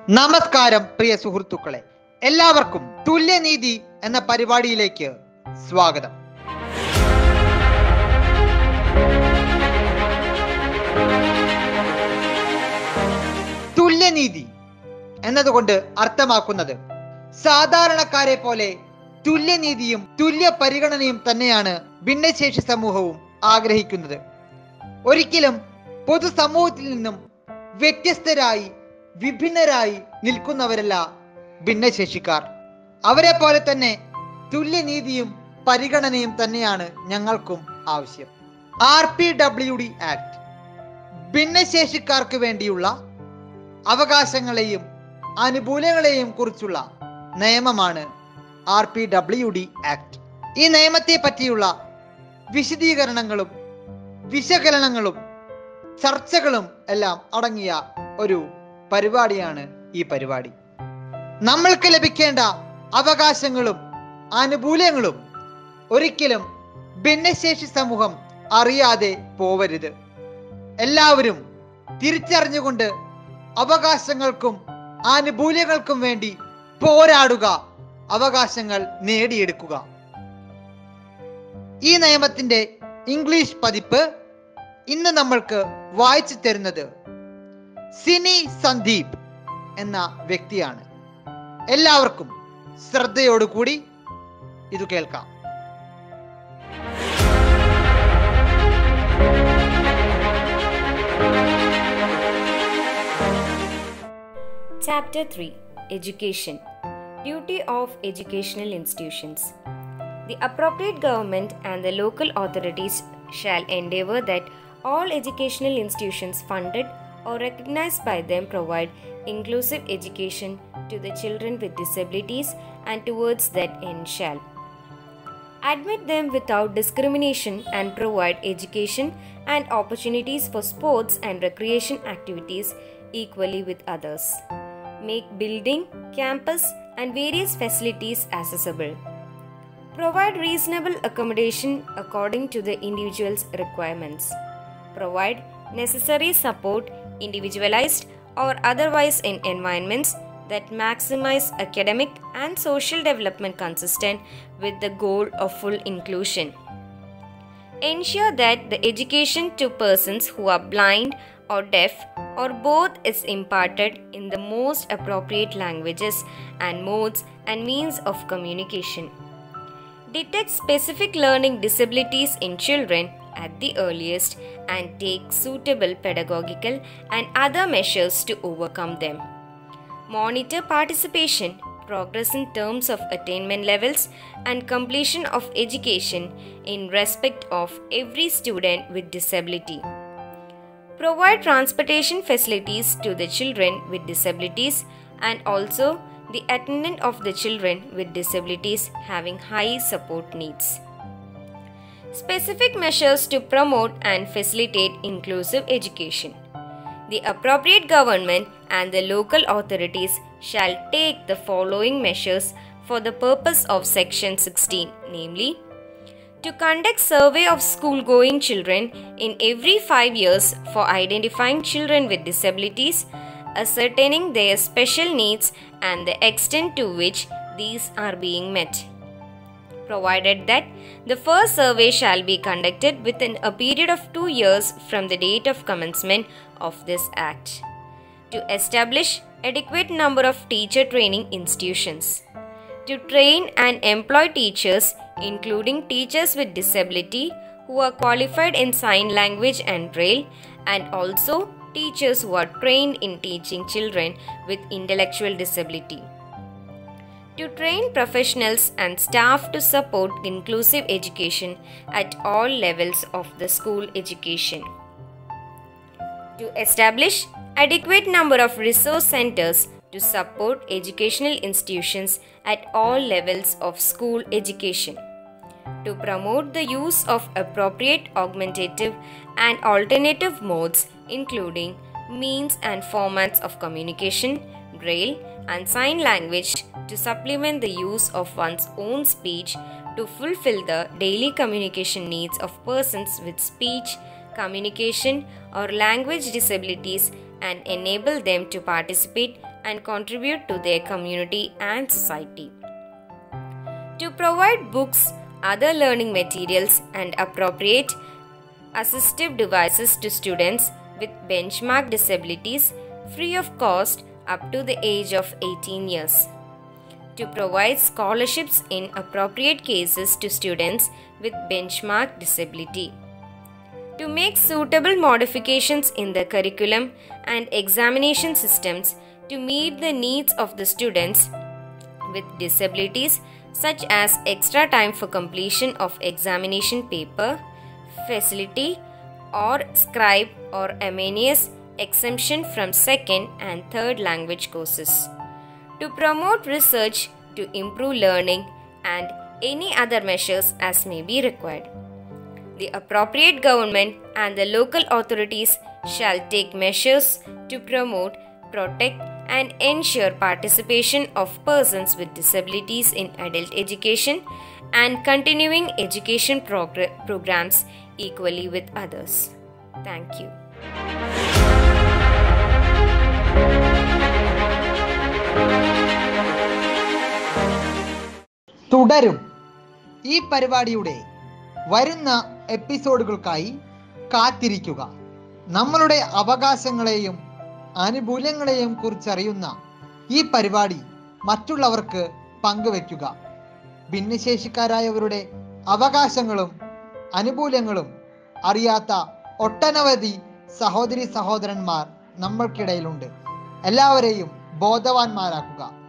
നമസ്കാരം പ്രിയ സുഹൃത്തുക്കളെ, എല്ലാവർക്കും തുല്യനീതി എന്ന പരിപാടിയിലേക്ക് സ്വാഗതം. തുല്യനീതി എന്നതുകൊണ്ട് അർത്ഥമാക്കുന്നത് സാധാരണക്കാരെ പോലെ തുല്യനീതിയും തുല്യ പരിഗണനയും തന്നെയാണ് ഭിന്നശേഷി സമൂഹവും ആഗ്രഹിക്കുന്നത്. ഒരിക്കലും പൊതുസമൂഹത്തിൽ നിന്നും വ്യത്യസ്തരായി വിഭിന്നരായി നിൽക്കുന്നവരല്ല ഭിന്നശേഷിക്കാർ. അവരെ പോലെ തന്നെ തുല്യനീതിയും പരിഗണനയും തന്നെയാണ് ഞങ്ങൾക്കും ആവശ്യം. RPWD ആക്ട് ഭിന്നശേഷിക്കാർക്ക് വേണ്ടിയുള്ള അവകാശങ്ങളെയും ആനുകൂല്യങ്ങളെയും കുറിച്ചുള്ള നിയമമാണ് RPWD ആക്ട്. ഈ നിയമത്തെ പറ്റിയുള്ള വിശദീകരണങ്ങളും വിശകലനങ്ങളും ചർച്ചകളും എല്ലാം അടങ്ങിയ ഒരു പരിപാടിയാണ് ഈ പരിപാടി. നമ്മൾക്ക് ലഭിക്കേണ്ട അവകാശങ്ങളും ആനുകൂല്യങ്ങളും ഒരിക്കലും ഭിന്നശേഷി സമൂഹം അറിയാതെ പോവരുത്. എല്ലാവരും തിരിച്ചറിഞ്ഞുകൊണ്ട് അവകാശങ്ങൾക്കും ആനുകൂല്യങ്ങൾക്കും വേണ്ടി പോരാടുക, അവകാശങ്ങൾ നേടിയെടുക്കുക. ഈ നിയമത്തിന്റെ ഇംഗ്ലീഷ് പതിപ്പ് ഇന്ന് നമ്മൾക്ക് വായിച്ചു തരുന്നത് സിനി സന്ദീപ് എന്ന വ്യക്തിയാണ്. എല്ലാവർക്കും ശ്രദ്ധയോടുകൂടി ഇത് കേൾക്കാം. Chapter 3 Education Duty of Educational Institutions. The appropriate government and the local authorities shall endeavour that all educational institutions funded or recognized by them provide inclusive education to the children with disabilities, and towards that end shall admit them without discrimination and provide education and opportunities for sports and recreation activities equally with others. Make building, campus and various facilities accessible. Provide reasonable accommodation according to the individual's requirements. Provide necessary support, individualized or otherwise, in environments that maximize academic and social development consistent with the goal of full inclusion. Ensure that the education to persons who are blind or deaf or both is imparted in the most appropriate languages and modes and means of communication. Detect specific learning disabilities in children at the earliest and take suitable pedagogical and other measures to overcome them. Monitor participation, progress in terms of attainment levels and completion of education in respect of every student with disability. Provide transportation facilities to the children with disabilities and also the attendant of the children with disabilities having high support needs. Specific measures to promote and facilitate inclusive education. The appropriate government and the local authorities shall take the following measures for the purpose of Section 16, namely, to conduct survey of school-going children in every 5 years for identifying children with disabilities, ascertaining their special needs and the extent to which these are being met. Provided that the first survey shall be conducted within a period of 2 years from the date of commencement of this Act. To establish adequate number of teacher training institutions. To train and employ teachers, including teachers with disability who are qualified in sign language and braille, and also teachers who are trained in teaching children with intellectual disability. To train professionals and staff to support inclusive education at all levels of the school education. To establish adequate number of resource centers to support educational institutions at all levels of school education. To promote the use of appropriate augmentative and alternative modes, including means and formats of communication, braille and sign language, to supplement the use of one's own speech to fulfill the daily communication needs of persons with speech, communication or language disabilities and enable them to participate and contribute to their community and society. To provide books, other learning materials, and appropriate assistive devices to students with benchmark disabilities free of cost up to the age of 18 years. To provide scholarships in appropriate cases to students with benchmark disability. To make suitable modifications in the curriculum and examination systems to meet the needs of the students with disabilities, such as extra time for completion of examination paper, facility or scribe or Arminius exemption from second and third language courses. To promote research to improve learning and any other measures as may be required. The appropriate government and the local authorities shall take measures to promote, protect, and ensure participation of persons with disabilities in adult education and continuing education programs equally with others. Thank you. തുടരും. ഈ പരിപാടിയുടെ വരുന്ന എപ്പിസോഡുകൾക്കായി കാത്തിരിക്കുക. നമ്മളുടെ അവകാശങ്ങളെയും ആനുകൂല്യങ്ങളെയും കുറിച്ചറിയുന്ന ഈ പരിപാടി മറ്റുള്ളവർക്ക് പങ്കുവെക്കുക. ഭിന്നശേഷിക്കാരായവരുടെ അവകാശങ്ങളും ആനുകൂല്യങ്ങളും അറിയാത്ത ഒട്ടനവധി സഹോദരി സഹോദരന്മാർ നമ്മൾക്കിടയിലുണ്ട്. എല്ലാവരെയും ബോധവാന്മാരാക്കുക.